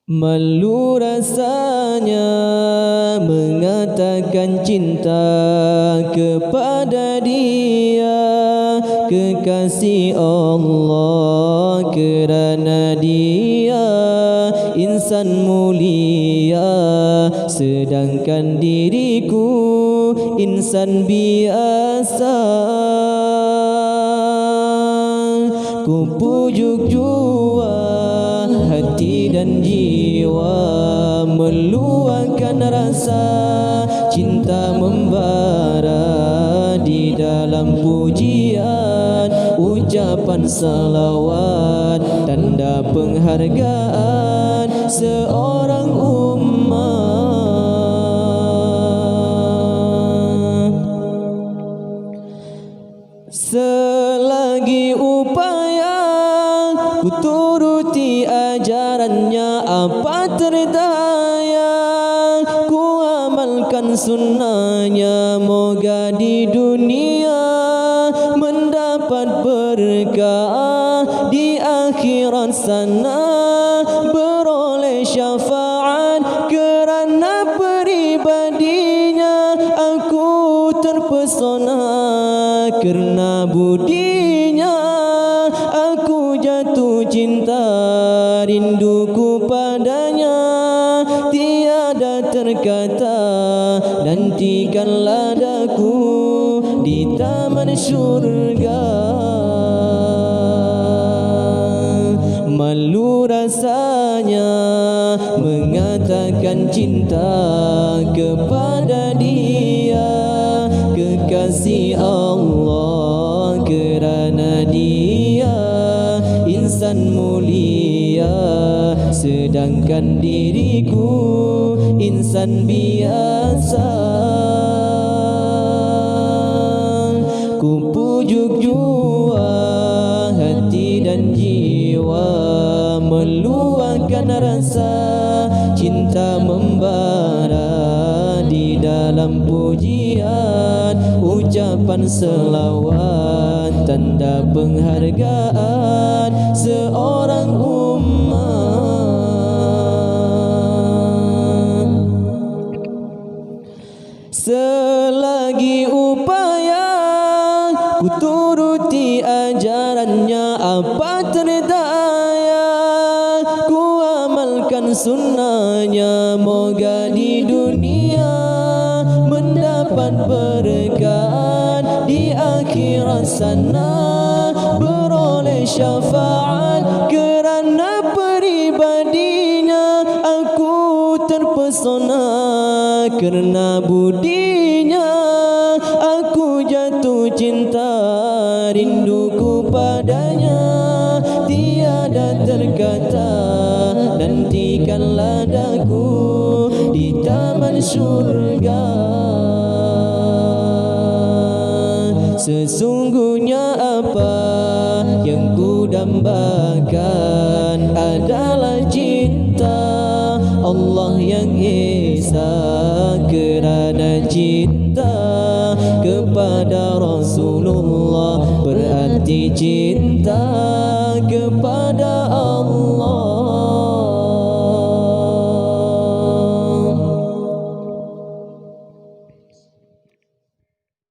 Malu rasanya mengatakan cinta kepada Dia, kekasih Allah, kerana Dia insan mulia, sedangkan diriku insan biasa. Ku pujuk jua hati dan jiwa, meluahkan rasa cinta membara di dalam pujian, ucapan salawat, tanda penghargaan seorang umat. Selagi upaya ku turuti ajarannya, apa terdaya ku amalkan sunnahnya, moga di dunia mendapat berkah, di akhirat sana beroleh syafaat, kerana peribadinya aku terpesona, kerana budinya aku jatuh cinta, rinduku padanya tiada terkata, nantikanlah daku di taman syurga. Malu rasanya mengatakan cinta kepada Dia, kekasih Allah, kerana Dia insan mulia, sedangkan diriku insan biasa. Ku pujuk jua hati dan jiwa, meluahkan rasa cinta membara di dalam pujian, ucapan selawat, tanda penghargaan seorang umat. Selagi upaya ku turuti ajarannya, apa terdaya ku amalkan sunnahnya, moga di dunia mendapat berkat, di akhirat sana beroleh syafaat, kerana peribadinya aku terpesona, kerana budinya aku jatuh cinta, rinduku padanya tiada terkata, nantikanlah daku di taman syurga. Sesungguhnya apa yang ku dambakan adalah cinta Allah yang Esa, kerana cinta kepada Rasulullah berarti cinta kepada Allah.